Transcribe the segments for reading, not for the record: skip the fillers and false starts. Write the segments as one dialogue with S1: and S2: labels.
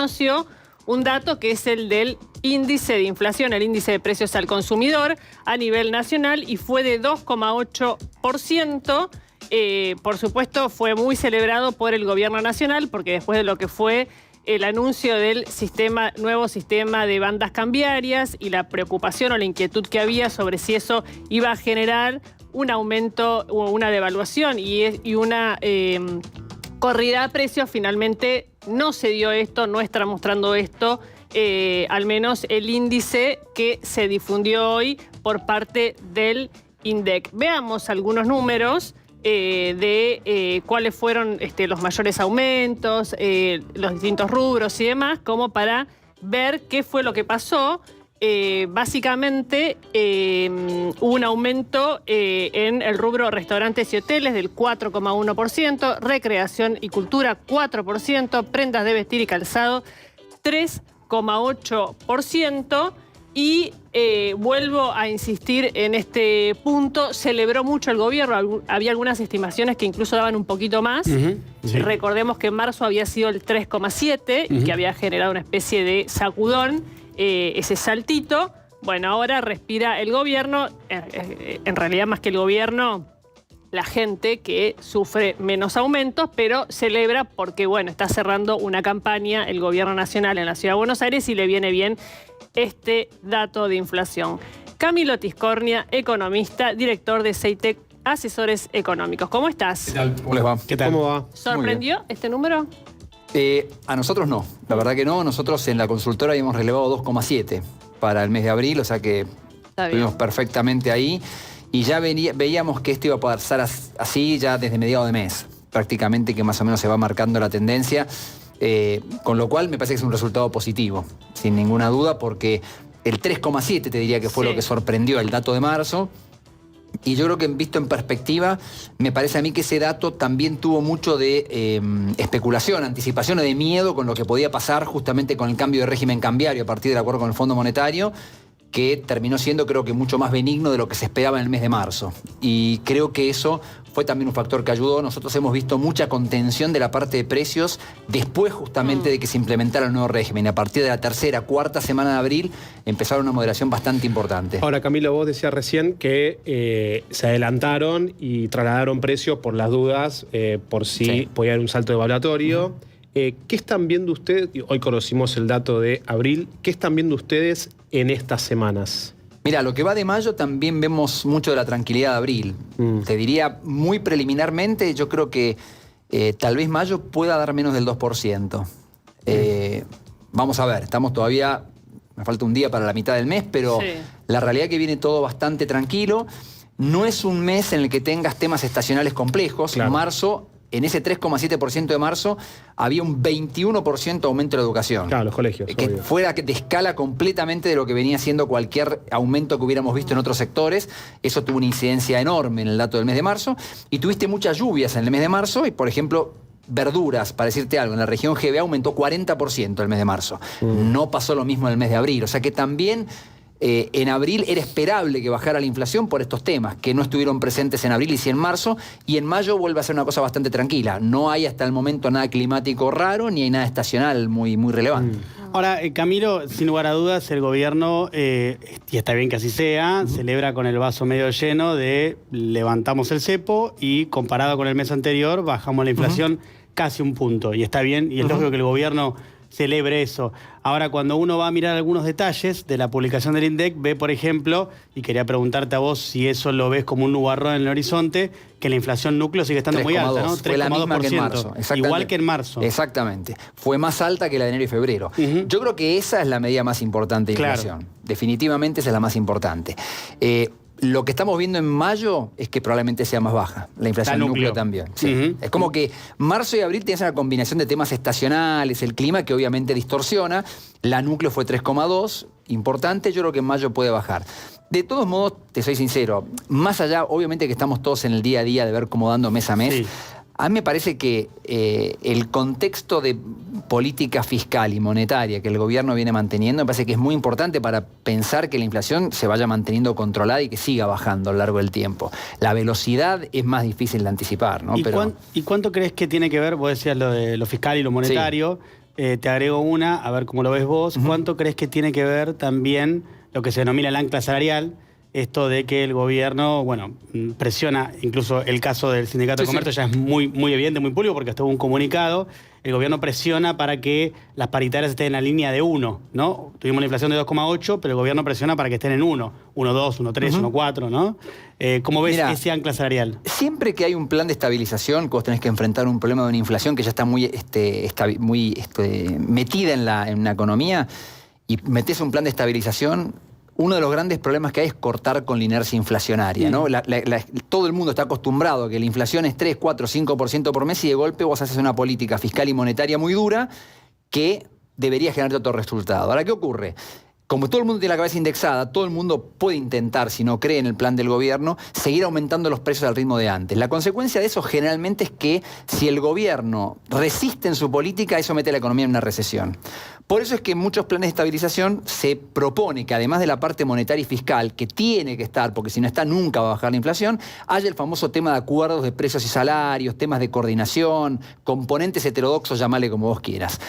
S1: conoció un dato que es el del índice de inflación, el índice de precios al consumidor a nivel nacional, y fue de 2,8%. Por supuesto, fue muy celebrado por el gobierno nacional, porque después de lo que fue el anuncio del nuevo sistema de bandas cambiarias y la preocupación o la inquietud que había sobre si eso iba a generar un aumento o una devaluación y una corrida a precios, finalmente no se dio esto, no está mostrando esto, al menos el índice que se difundió hoy por parte del INDEC. Veamos algunos números de cuáles fueron los mayores aumentos, los distintos rubros y demás, como para ver qué fue lo que pasó. Básicamente hubo un aumento en el rubro restaurantes y hoteles del 4,1%, recreación y cultura 4%, prendas de vestir y calzado 3,8%. Y vuelvo a insistir en este punto, celebró mucho el gobierno, había algunas estimaciones que incluso daban un poquito más. Sí. Recordemos que en marzo había sido el 3,7% y que había generado una especie de sacudón, ese saltito. Bueno, ahora respira el gobierno, en realidad más que el gobierno, la gente que sufre menos aumentos, pero celebra porque, bueno, está cerrando una campaña el gobierno nacional en la Ciudad de Buenos Aires y le viene bien este dato de inflación. Camilo Tiscornia, economista, director de Ceitec Asesores Económicos. ¿Cómo estás?
S2: ¿Qué tal? ¿Cómo les va?
S3: ¿Qué tal?
S2: ¿Cómo va?
S1: ¿Sorprendió este número?
S2: A nosotros no, la verdad que no. Nosotros en la consultora habíamos relevado 2,7 para el mes de abril, o sea que estuvimos perfectamente ahí. Y ya veíamos que esto iba a pasar así ya desde mediados de mes, prácticamente, que más o menos se va marcando la tendencia. Con lo cual me parece que es un resultado positivo, sin ninguna duda, porque el 3,7 te diría que fue lo que sorprendió el dato de marzo. Y yo creo que visto en perspectiva, me parece a mí que ese dato también tuvo mucho de especulación, anticipación o de miedo con lo que podía pasar justamente con el cambio de régimen cambiario a partir del acuerdo con el Fondo Monetario, que terminó siendo, creo que, mucho más benigno de lo que se esperaba en el mes de marzo. Y creo que eso fue también un factor que ayudó. Nosotros hemos visto mucha contención de la parte de precios después justamente de que se implementara el nuevo régimen. A partir de la tercera, cuarta semana de abril empezaron una moderación bastante importante.
S3: Ahora, Camilo, vos decías recién que se adelantaron y trasladaron precios por las dudas, por si podía haber un salto evaluatorio. ¿Qué están viendo ustedes? Hoy conocimos el dato de abril. ¿Qué están viendo ustedes en estas semanas?
S2: Mira, lo que va de mayo también vemos mucho de la tranquilidad de abril. Te diría muy preliminarmente, yo creo que tal vez mayo pueda dar menos del 2%. Vamos a ver, estamos todavía, me falta un día para la mitad del mes, pero la realidad es que viene todo bastante tranquilo. No es un mes en el que tengas temas estacionales complejos. Claro. En marzo, en ese 3,7% de marzo, había un 21% aumento de la educación.
S3: Claro, los colegios.
S2: Que fuera de escala completamente de lo que venía siendo cualquier aumento que hubiéramos visto en otros sectores. Eso tuvo una incidencia enorme en el dato del mes de marzo. Y tuviste muchas lluvias en el mes de marzo y, por ejemplo, verduras, para decirte algo, en la región GBA aumentó 40% el mes de marzo. No pasó lo mismo en el mes de abril. O sea que también en abril era esperable que bajara la inflación por estos temas, que no estuvieron presentes en abril y sí en marzo, y en mayo vuelve a ser una cosa bastante tranquila. No hay hasta el momento nada climático raro, ni hay nada estacional muy relevante.
S4: Ahora, Camilo, sin lugar a dudas, el gobierno, y está bien que así sea, celebra con el vaso medio lleno de levantamos el cepo y comparado con el mes anterior bajamos la inflación casi un punto. Y está bien, y es lógico que el gobierno celebre eso. Ahora, cuando uno va a mirar algunos detalles de la publicación del INDEC, ve, por ejemplo, y quería preguntarte a vos si eso lo ves como un nubarrón en el horizonte, que la inflación núcleo sigue estando muy alta, ¿no?
S2: 3,2%.
S4: Igual que en marzo.
S2: Exactamente. Fue más alta que la de enero y febrero. Yo creo que esa es la medida más importante de inflación. Definitivamente esa es la más importante. Lo que estamos viendo en mayo es que probablemente sea más baja. La inflación núcleo también. Sí. Es como que marzo y abril tienes una combinación de temas estacionales, el clima, que obviamente distorsiona. La núcleo fue 3,2, importante. Yo creo que en mayo puede bajar. De todos modos, te soy sincero, más allá, obviamente que estamos todos en el día a día de ver cómo dando mes a mes, a mí me parece que el contexto de política fiscal y monetaria que el gobierno viene manteniendo, me parece que es muy importante para pensar que la inflación se vaya manteniendo controlada y que siga bajando a lo largo del tiempo. La velocidad es más difícil de anticipar, ¿no?
S4: ¿Y cuánto crees que tiene que ver, vos decías lo de lo fiscal y lo monetario, te agrego una, a ver cómo lo ves vos. ¿Cuánto crees que tiene que ver también lo que se denomina el ancla salarial? Esto de que el gobierno, bueno, presiona, incluso el caso del Sindicato de Comercio ya es muy, muy evidente, muy público, porque hasta hubo un comunicado. El gobierno presiona para que las paritarias estén en la línea de 1, ¿no? Tuvimos una inflación de 2,8, pero el gobierno presiona para que estén en 1, 1,2, 1,3, 1,4, ¿no? ¿Cómo ves ese ancla salarial?
S2: Siempre que hay un plan de estabilización, que vos tenés que enfrentar un problema de una inflación que ya está muy, metida en la economía, y metés un plan de estabilización, uno de los grandes problemas que hay es cortar con la inercia inflacionaria, ¿no? Todo el mundo está acostumbrado a que la inflación es 3, 4, 5% por mes y de golpe vos haces una política fiscal y monetaria muy dura que debería generarte otro resultado. Ahora, ¿qué ocurre? Como todo el mundo tiene la cabeza indexada, todo el mundo puede intentar, si no cree en el plan del gobierno, seguir aumentando los precios al ritmo de antes. La consecuencia de eso generalmente es que si el gobierno resiste en su política, eso mete a la economía en una recesión. Por eso es que en muchos planes de estabilización se propone que además de la parte monetaria y fiscal, que tiene que estar, porque si no está nunca va a bajar la inflación, haya el famoso tema de acuerdos de precios y salarios, temas de coordinación, componentes heterodoxos, llamale como vos quieras.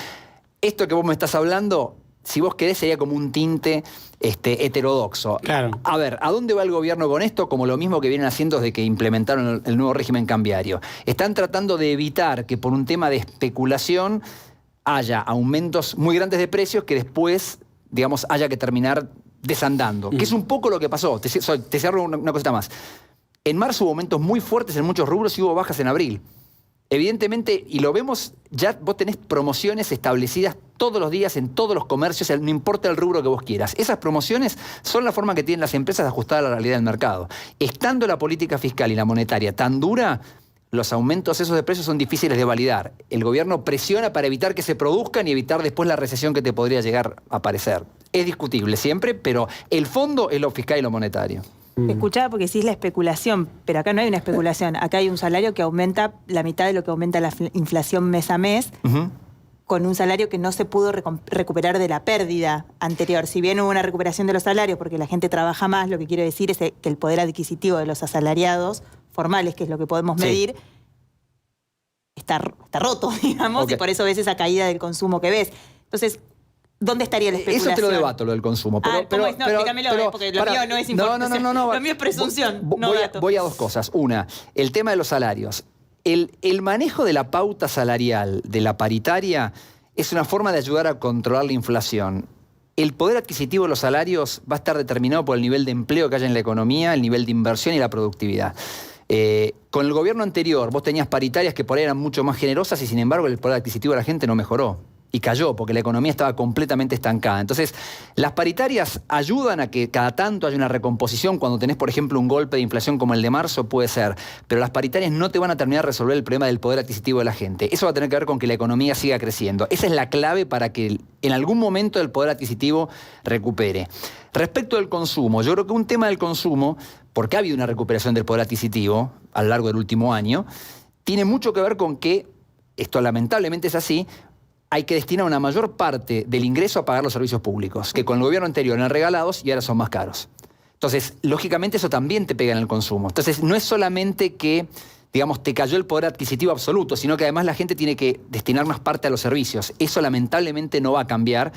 S2: Esto que vos me estás hablando, si vos querés, sería como un tinte heterodoxo.
S4: Claro.
S2: A ver, ¿a dónde va el gobierno con esto? Como lo mismo que vienen haciendo desde que implementaron el nuevo régimen cambiario. Están tratando de evitar que por un tema de especulación haya aumentos muy grandes de precios que después, digamos, haya que terminar desandando. Que es un poco lo que pasó. Te cierro una cosita más. En marzo hubo aumentos muy fuertes en muchos rubros y hubo bajas en abril. Evidentemente, y lo vemos, ya vos tenés promociones establecidas todos los días en todos los comercios, no importa el rubro que vos quieras. Esas promociones son la forma que tienen las empresas de ajustar a la realidad del mercado. Estando la política fiscal y la monetaria tan dura, los aumentos esos de precios son difíciles de validar. El gobierno presiona para evitar que se produzcan y evitar después la recesión que te podría llegar a aparecer. Es discutible siempre, pero el fondo es lo fiscal y lo monetario.
S5: Escuchaba porque sí es la especulación, pero acá no hay una especulación. Acá hay un salario que aumenta la mitad de lo que aumenta la inflación mes a mes, con un salario que no se pudo recuperar de la pérdida anterior. Si bien hubo una recuperación de los salarios porque la gente trabaja más, lo que quiero decir es que el poder adquisitivo de los asalariados formales, que es lo que podemos medir, está roto, digamos, y por eso ves esa caída del consumo que ves. Entonces, ¿dónde estaría la especulación?
S2: Eso te lo debato, lo del consumo.
S5: ¿Cómo es? No, explícamelo, porque lo mío no es información.
S2: No.
S5: Lo mío es presunción, no datos.
S2: Voy a dos cosas. Una, el tema de los salarios. El manejo de la pauta salarial de la paritaria es una forma de ayudar a controlar la inflación. El poder adquisitivo de los salarios va a estar determinado por el nivel de empleo que haya en la economía, el nivel de inversión y la productividad. Con el gobierno anterior vos tenías paritarias que por ahí eran mucho más generosas y sin embargo el poder adquisitivo de la gente no mejoró. Y cayó porque la economía estaba completamente estancada. Entonces, las paritarias ayudan a que cada tanto haya una recomposición. Cuando tenés, por ejemplo, un golpe de inflación como el de marzo, puede ser. Pero las paritarias no te van a terminar de resolver el problema del poder adquisitivo de la gente. Eso va a tener que ver con que la economía siga creciendo. Esa es la clave para que en algún momento el poder adquisitivo recupere. Respecto del consumo, yo creo que un tema del consumo, porque ha habido una recuperación del poder adquisitivo a lo largo del último año, tiene mucho que ver con que, esto lamentablemente es así, hay que destinar una mayor parte del ingreso a pagar los servicios públicos, que con el gobierno anterior eran regalados y ahora son más caros. Entonces, lógicamente eso también te pega en el consumo. Entonces, no es solamente que, digamos, te cayó el poder adquisitivo absoluto, sino que además la gente tiene que destinar más parte a los servicios. Eso lamentablemente no va a cambiar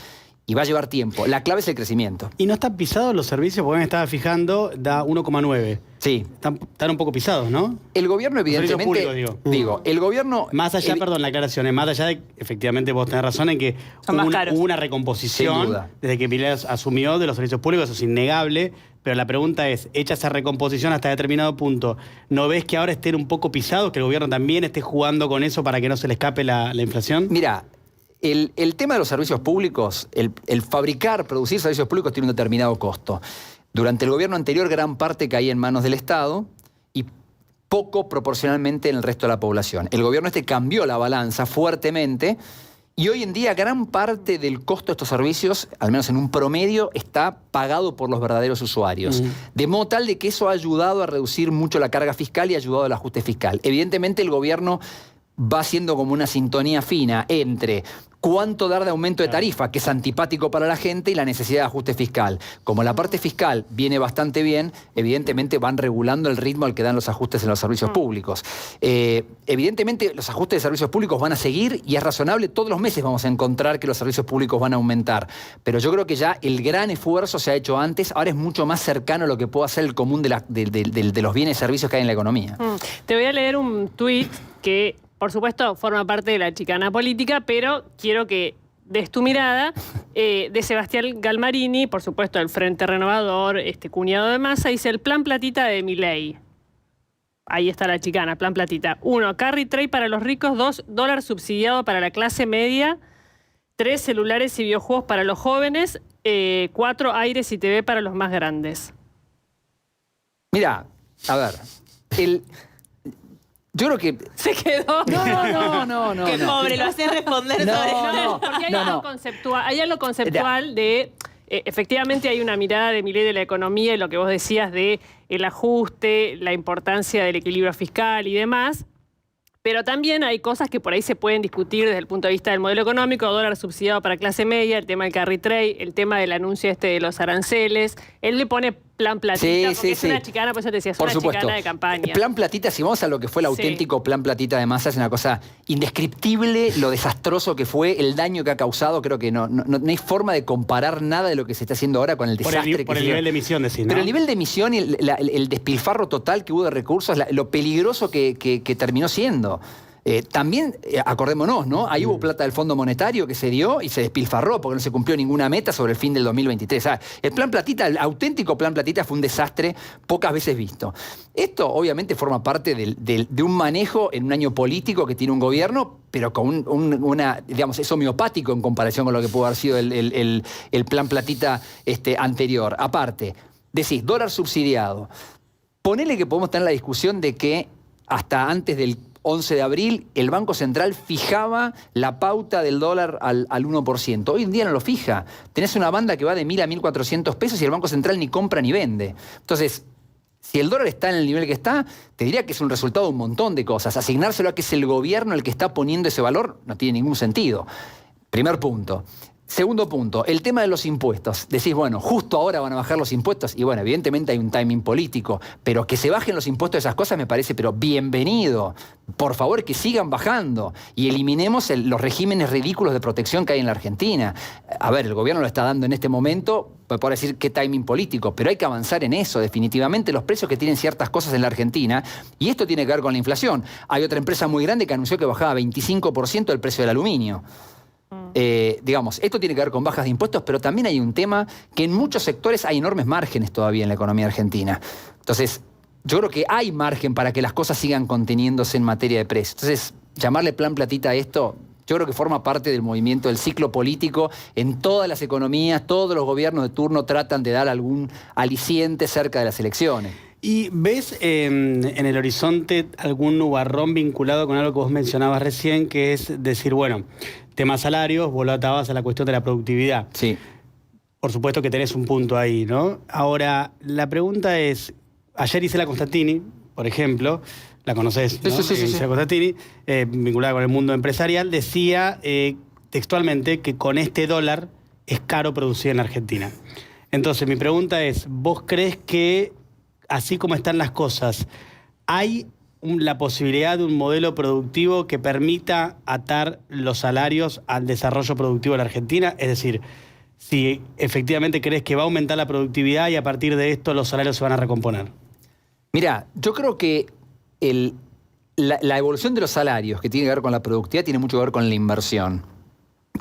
S2: y va a llevar tiempo. La clave es el crecimiento.
S4: ¿Y no están pisados los servicios? Porque me estaba fijando, da 1,9.
S2: Sí.
S4: Están un poco pisados, ¿no?
S2: El gobierno, evidentemente...
S4: Públicos,
S2: digo, el gobierno...
S4: Más allá, perdón, la aclaración, más allá de, efectivamente, vos tenés razón en que hubo una recomposición desde que Milei asumió de los servicios públicos, eso es innegable, pero la pregunta es, hecha esa recomposición hasta determinado punto, ¿no ves que ahora estén un poco pisados, que el gobierno también esté jugando con eso para que no se le escape la inflación?
S2: Mira, el tema de los servicios públicos, el fabricar, producir servicios públicos tiene un determinado costo. Durante el gobierno anterior gran parte caía en manos del Estado y poco proporcionalmente en el resto de la población. El gobierno cambió la balanza fuertemente y hoy en día gran parte del costo de estos servicios, al menos en un promedio, está pagado por los verdaderos usuarios. De modo tal de que eso ha ayudado a reducir mucho la carga fiscal y ha ayudado al ajuste fiscal. Evidentemente el gobierno va haciendo como una sintonía fina entre cuánto dar de aumento de tarifa, que es antipático para la gente, y la necesidad de ajuste fiscal. Como la parte fiscal viene bastante bien, evidentemente van regulando el ritmo al que dan los ajustes en los servicios públicos. Evidentemente los ajustes de servicios públicos van a seguir y es razonable, todos los meses vamos a encontrar que los servicios públicos van a aumentar. Pero yo creo que ya el gran esfuerzo se ha hecho antes, ahora es mucho más cercano a lo que pueda ser el común de los bienes y servicios que hay en la economía.
S1: Te voy a leer un tuit que, por supuesto, forma parte de la chicana política, pero quiero que des tu mirada, de Sebastián Galmarini, por supuesto, del Frente Renovador, cuñado de Massa, dice: el plan platita de Milei. Ahí está la chicana, plan platita. 1, carry trade para los ricos. 2, dólar subsidiado para la clase media. 3, celulares y videojuegos para los jóvenes. 4, aires y TV para los más grandes.
S2: Mira, a ver, yo creo que...
S1: Se quedó.
S2: No.
S5: Qué pobre, lo hace responder sobre
S1: No, porque hay algo conceptual de... efectivamente hay una mirada de Milei de la economía y lo que vos decías de el ajuste, la importancia del equilibrio fiscal y demás. Pero también hay cosas que por ahí se pueden discutir desde el punto de vista del modelo económico: dólar subsidiado para clase media, el tema del carry trade, el tema del anuncio de los aranceles. Él le pone plan platita, porque es una chicana, por eso te decía, es una chicana de campaña.
S2: Plan platita, si vamos a lo que fue el auténtico plan platita de Massa, es una cosa indescriptible, lo desastroso que fue, el daño que ha causado. Creo que no hay forma de comparar nada de lo que se está haciendo ahora con el desastre que
S4: por el nivel de emisión, decís, ¿no?
S2: Pero el nivel de emisión y el despilfarro total que hubo de recursos, lo peligroso que terminó siendo. También, acordémonos, ¿no? Ahí hubo plata del Fondo Monetario que se dio y se despilfarró porque no se cumplió ninguna meta sobre el fin del 2023. El plan platita, el auténtico plan platita, fue un desastre pocas veces visto. Esto obviamente forma parte de un manejo en un año político que tiene un gobierno, pero con digamos, es homeopático en comparación con lo que pudo haber sido el plan platita anterior. Aparte, decís, dólar subsidiado. Ponele que podemos tener la discusión de que hasta antes del 11 de abril, el Banco Central fijaba la pauta del dólar al 1%. Hoy en día no lo fija. Tenés una banda que va de 1.000 a 1.400 pesos y el Banco Central ni compra ni vende. Entonces, si el dólar está en el nivel que está, te diría que es un resultado de un montón de cosas. Asignárselo a que es el gobierno el que está poniendo ese valor no tiene ningún sentido. Primer punto. Segundo punto, el tema de los impuestos. Decís, bueno, justo ahora van a bajar los impuestos. Y bueno, evidentemente hay un timing político. Pero que se bajen los impuestos de esas cosas me parece, pero bienvenido. Por favor, que sigan bajando. Y eliminemos los regímenes ridículos de protección que hay en la Argentina. A ver, el gobierno lo está dando en este momento, puede decir qué timing político, pero hay que avanzar en eso, definitivamente. Los precios que tienen ciertas cosas en la Argentina, y esto tiene que ver con la inflación. Hay otra empresa muy grande que anunció que bajaba 25% el precio del aluminio. Digamos, esto tiene que ver con bajas de impuestos, pero también hay un tema que en muchos sectores hay enormes márgenes todavía en la economía argentina. Entonces, yo creo que hay margen para que las cosas sigan conteniéndose en materia de precios. Entonces, llamarle plan platita a esto, yo creo que forma parte del movimiento, del ciclo político. En todas las economías, todos los gobiernos de turno tratan de dar algún aliciente cerca de las elecciones.
S4: ¿Y ves en el horizonte algún nubarrón vinculado con algo que vos mencionabas recién, que es decir, bueno, tema salarios, vos lo atabas a la cuestión de la productividad?
S2: Sí.
S4: Por supuesto que tenés un punto ahí, ¿no? Ahora, la pregunta es, ayer Isela Costantini, por ejemplo, la conocés, ¿no?
S2: Sí.
S4: Isela Costantini, vinculada con el mundo empresarial, decía textualmente que con este dólar es caro producir en Argentina. Entonces, mi pregunta es, ¿vos crees que, así como están las cosas, hay la posibilidad de un modelo productivo que permita atar los salarios al desarrollo productivo de la Argentina? Es decir, si efectivamente crees que va a aumentar la productividad y a partir de esto los salarios se van a recomponer.
S2: Mira, yo creo que la evolución de los salarios, que tiene que ver con la productividad, tiene mucho que ver con la inversión.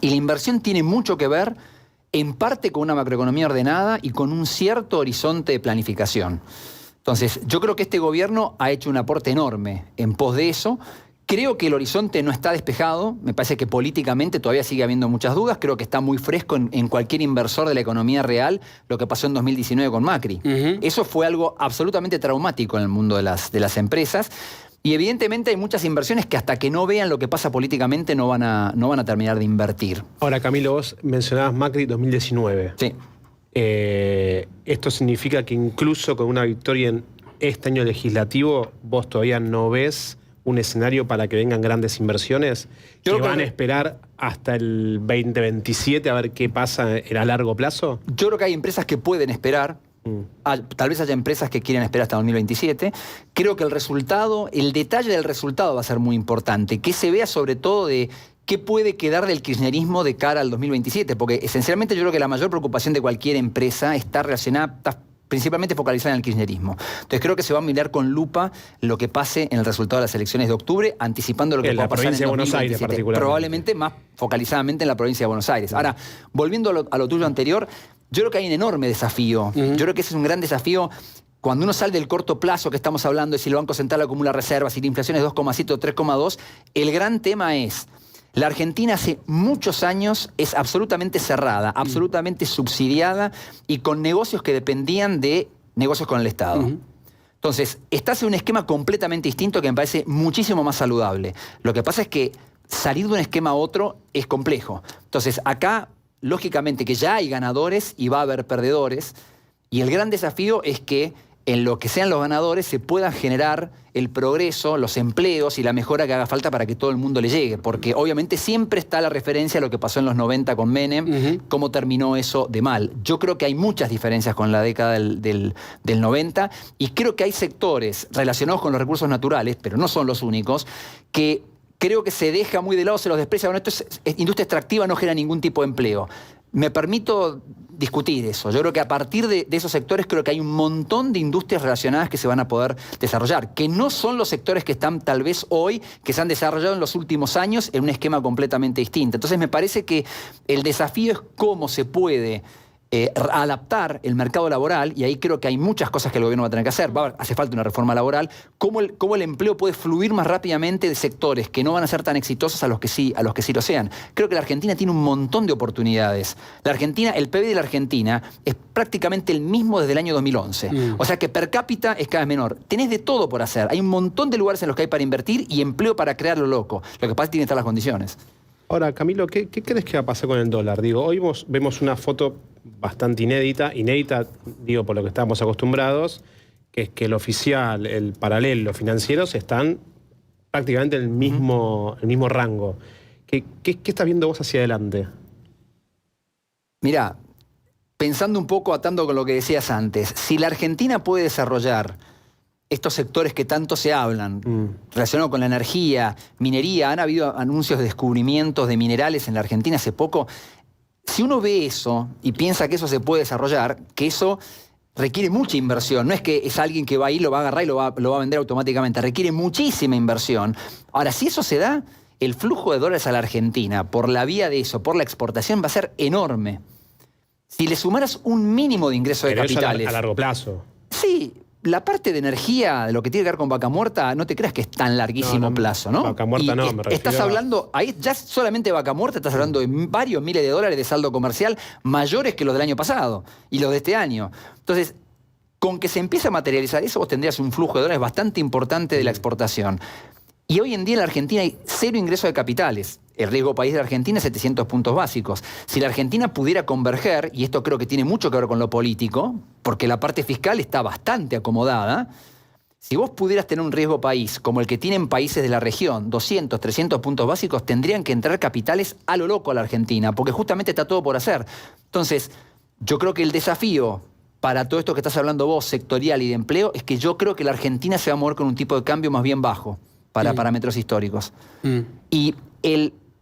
S2: Y la inversión tiene mucho que ver, en parte, con una macroeconomía ordenada y con un cierto horizonte de planificación. Entonces, yo creo que este gobierno ha hecho un aporte enorme en pos de eso. Creo que el horizonte no está despejado. Me parece que políticamente todavía sigue habiendo muchas dudas. Creo que está muy fresco en cualquier inversor de la economía real lo que pasó en 2019 con Macri. Eso fue algo absolutamente traumático en el mundo de las empresas. Y evidentemente hay muchas inversiones que hasta que no vean lo que pasa políticamente no van a terminar de invertir.
S3: Ahora, Camilo, vos mencionabas Macri 2019.
S2: Sí.
S3: Esto significa que incluso con una victoria en este año legislativo, vos todavía no ves un escenario para que vengan grandes inversiones?
S2: Yo
S3: ¿Que
S2: creo
S3: van
S2: que-
S3: a esperar hasta el 2027 a ver qué pasa a largo plazo?
S2: Yo creo que hay empresas que pueden esperar. Tal vez haya empresas que quieren esperar hasta 2027. Creo que el detalle del resultado va a ser muy importante. Que se vea sobre todo de qué puede quedar del kirchnerismo de cara al 2027. Porque esencialmente yo creo que la mayor preocupación de cualquier empresa está principalmente focalizada en el kirchnerismo. Entonces creo que se va a mirar con lupa lo que pase en el resultado de las elecciones de octubre, anticipando lo que
S3: En
S2: pueda
S3: la
S2: pasar en
S3: provincia de Buenos Aires,
S2: 2027.
S3: particularmente.
S2: Probablemente más focalizadamente en la provincia de Buenos Aires. Ahora, volviendo a lo tuyo anterior, yo creo que hay un enorme desafío. Yo creo que ese es un gran desafío. Cuando uno sale del corto plazo que estamos hablando de si el Banco Central acumula reservas, si la inflación es 2,7 o 3,2, el gran tema es: la Argentina hace muchos años es absolutamente cerrada, absolutamente subsidiada y con negocios que dependían de negocios con el Estado. Entonces, estás en un esquema completamente distinto que me parece muchísimo más saludable. Lo que pasa es que salir de un esquema a otro es complejo. Entonces, acá, lógicamente que ya hay ganadores y va a haber perdedores, y el gran desafío es que en lo que sean los ganadores se pueda generar el progreso, los empleos y la mejora que haga falta para que todo el mundo le llegue. Porque obviamente siempre está la referencia a lo que pasó en los 90 con Menem, cómo terminó eso de mal. Yo creo que hay muchas diferencias con la década del 90 y creo que hay sectores relacionados con los recursos naturales, pero no son los únicos, que creo que se deja muy de lado, se los desprecia. Bueno, esto es industria extractiva, no genera ningún tipo de empleo. Me permito discutir eso. Yo creo que a partir de esos sectores creo que hay un montón de industrias relacionadas que se van a poder desarrollar, que no son los sectores que están tal vez hoy, que se han desarrollado en los últimos años en un esquema completamente distinto. Entonces me parece que el desafío es cómo se puede adaptar el mercado laboral, y ahí creo que hay muchas cosas que el gobierno va a tener que hacer. Hace falta una reforma laboral. Cómo el empleo puede fluir más rápidamente de sectores que no van a ser tan exitosos a los que sí lo sean. Creo que la Argentina tiene un montón de oportunidades. El PBI de la Argentina es prácticamente el mismo desde el año 2011. O sea que per cápita es cada vez menor. Tenés de todo por hacer. Hay un montón de lugares en los que hay para invertir y empleo para crear lo loco. Lo que pasa es que tienen que estar las condiciones.
S3: Ahora, Camilo, ¿qué crees que va a pasar con el dólar? Digo, hoy vemos una foto bastante inédita, digo, por lo que estábamos acostumbrados, que es que el oficial, el paralelo, los financieros están prácticamente en el mismo rango. ¿Qué estás viendo vos hacia adelante?
S2: Mirá, pensando un poco, atando con lo que decías antes, si la Argentina puede desarrollar estos sectores que tanto se hablan, relacionados con la energía, minería, han habido anuncios de descubrimientos de minerales en la Argentina hace poco. Si uno ve eso y piensa que eso se puede desarrollar, que eso requiere mucha inversión, no es que es alguien que va a ir, lo va a agarrar y lo va a vender automáticamente, requiere muchísima inversión. Ahora, si eso se da, el flujo de dólares a la Argentina, por la vía de eso, por la exportación, va a ser enorme. Si le sumaras un mínimo de ingreso de capitales...
S3: Eso a largo plazo.
S2: Sí. La parte de energía, de lo que tiene que ver con Vaca Muerta, no te creas que es tan larguísimo plazo, ¿no?
S3: Vaca Muerta no, me refiero.
S2: Estás hablando, ahí ya solamente Vaca Muerta, estás hablando de varios miles de dólares de saldo comercial mayores que los del año pasado y los de este año. Entonces, con que se empiece a materializar eso, vos tendrías un flujo de dólares bastante importante de la exportación. Y hoy en día en la Argentina hay cero ingreso de capitales. El riesgo país de la Argentina es 700 puntos básicos. Si la Argentina pudiera converger, y esto creo que tiene mucho que ver con lo político, porque la parte fiscal está bastante acomodada, si vos pudieras tener un riesgo país como el que tienen países de la región, 200, 300 puntos básicos, tendrían que entrar capitales a lo loco a la Argentina, porque justamente está todo por hacer. Entonces, yo creo que el desafío para todo esto que estás hablando vos, sectorial y de empleo, es que yo creo que la Argentina se va a mover con un tipo de cambio más bien bajo para parámetros históricos. Y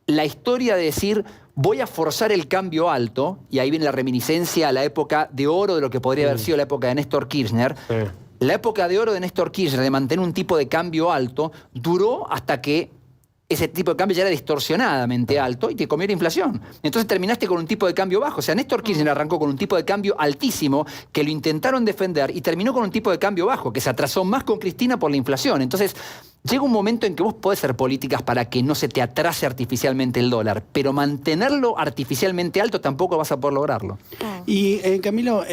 S2: la historia de decir, voy a forzar el cambio alto, y ahí viene la reminiscencia a la época de oro de lo que podría haber sido la época de Néstor Kirchner. La época de oro de Néstor Kirchner, de mantener un tipo de cambio alto, duró hasta que ese tipo de cambio ya era distorsionadamente alto y te comió la inflación. Entonces terminaste con un tipo de cambio bajo. O sea, Néstor Kirchner arrancó con un tipo de cambio altísimo que lo intentaron defender y terminó con un tipo de cambio bajo, que se atrasó más con Cristina por la inflación. Entonces, llega un momento en que vos podés hacer políticas para que no se te atrase artificialmente el dólar, pero mantenerlo artificialmente alto tampoco vas a poder lograrlo.
S4: Y Camilo,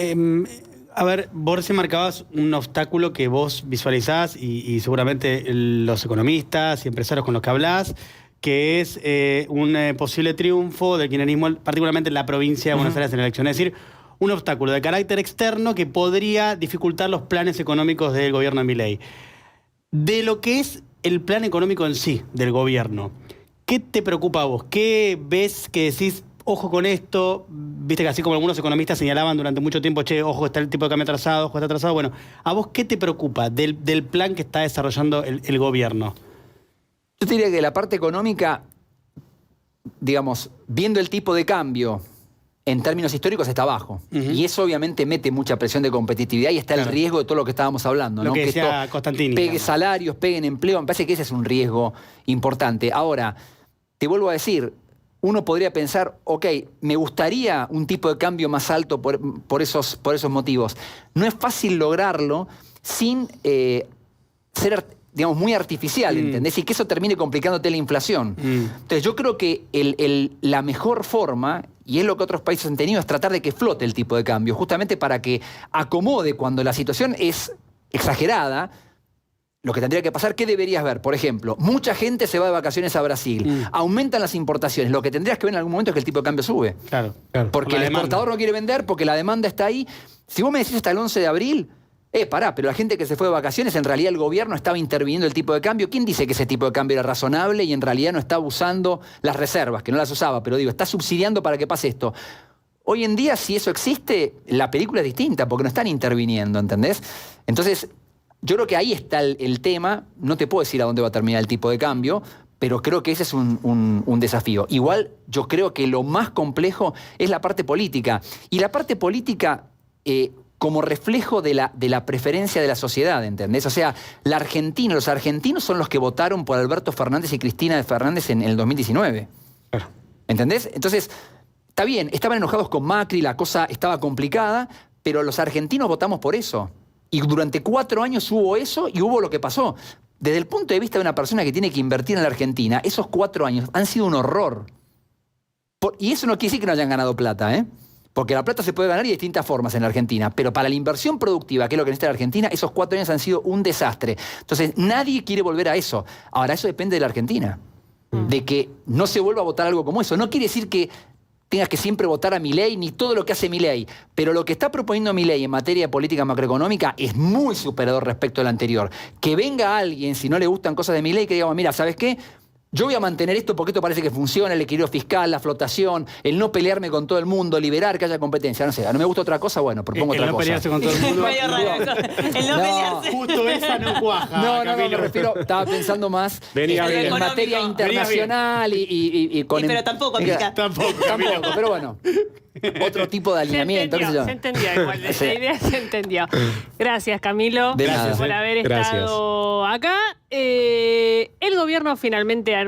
S4: a ver, vos recién marcabas un obstáculo que vos visualizás y seguramente los economistas y empresarios con los que hablás, que es un posible triunfo del kirchnerismo, particularmente en la provincia de Buenos Aires en la elección. Es decir, un obstáculo de carácter externo que podría dificultar los planes económicos del gobierno de Milei. De lo que es el plan económico en sí del gobierno. ¿Qué te preocupa a vos? ¿Qué ves que decís, ojo con esto? Viste que así como algunos economistas señalaban durante mucho tiempo, che, ojo, está el tipo de cambio atrasado, ojo, está atrasado. Bueno, ¿a vos qué te preocupa del plan que está desarrollando el gobierno?
S2: Yo te diría que la parte económica, digamos, viendo el tipo de cambio en términos históricos está bajo. Y eso obviamente mete mucha presión de competitividad y está el riesgo de todo lo que estábamos hablando.
S4: Lo
S2: ¿no?
S4: que decía
S2: esto
S4: Costantini.
S2: pegue salarios, peguen empleo. Me parece que ese es un riesgo importante. Ahora, te vuelvo a decir, uno podría pensar, ok, me gustaría un tipo de cambio más alto por esos motivos. No es fácil lograrlo sin ser, digamos, muy artificial, ¿entendés? Y que eso termine complicándote la inflación. Entonces yo creo que la mejor forma, y es lo que otros países han tenido, es tratar de que flote el tipo de cambio, justamente para que acomode cuando la situación es exagerada. Lo que tendría que pasar, ¿qué deberías ver? Por ejemplo, mucha gente se va de vacaciones a Brasil, aumentan las importaciones. Lo que tendrías que ver en algún momento es que el tipo de cambio sube.
S4: Claro.
S2: Porque el exportador no quiere vender, porque la demanda está ahí. Si vos me decís hasta el 11 de abril, pará, pero la gente que se fue de vacaciones, en realidad el gobierno estaba interviniendo el tipo de cambio. ¿Quién dice que ese tipo de cambio era razonable y en realidad no estaba usando las reservas, que no las usaba? Pero digo, está subsidiando para que pase esto. Hoy en día, si eso existe, la película es distinta, porque no están interviniendo, ¿entendés? Entonces, yo creo que ahí está el tema. No te puedo decir a dónde va a terminar el tipo de cambio, pero creo que ese es un desafío. Igual, yo creo que lo más complejo es la parte política. Y la parte política como reflejo de la preferencia de la sociedad, ¿entendés? O sea, los argentinos son los que votaron por Alberto Fernández y Cristina Fernández en el 2019.
S3: Claro.
S2: ¿Entendés? Entonces, está bien, estaban enojados con Macri, la cosa estaba complicada, pero los argentinos votamos por eso. Y durante 4 años hubo eso y hubo lo que pasó. Desde el punto de vista de una persona que tiene que invertir en la Argentina, esos 4 años han sido un horror. Y eso no quiere decir que no hayan ganado plata, ¿eh? Porque la plata se puede ganar de distintas formas en la Argentina. Pero para la inversión productiva, que es lo que necesita la Argentina, esos 4 años han sido un desastre. Entonces, nadie quiere volver a eso. Ahora, eso depende de la Argentina. De que no se vuelva a votar algo como eso. No quiere decir que tengas que siempre votar a Milei, ni todo lo que hace Milei. Pero lo que está proponiendo Milei en materia de política macroeconómica es muy superador respecto al anterior. Que venga alguien, si no le gustan cosas de Milei, que diga, mira, ¿sabes qué? Yo voy a mantener esto porque esto parece que funciona, el equilibrio fiscal, la flotación, el no pelearme con todo el mundo, liberar, que haya competencia. No sé, no me gusta otra cosa, bueno, propongo otra cosa.
S4: El no pelearse con todo el mundo.
S5: El no pelearse.
S4: Justo esa no cuaja.
S2: No, me refiero, estaba pensando más en materia internacional y con...
S5: pero tampoco aplica.
S4: Tampoco,
S2: pero bueno. Otro tipo de alineamiento.
S1: Se entendió igual. La idea se entendió. Gracias, Camilo.
S2: De nada.
S1: Por haber estado acá. El gobierno finalmente anunció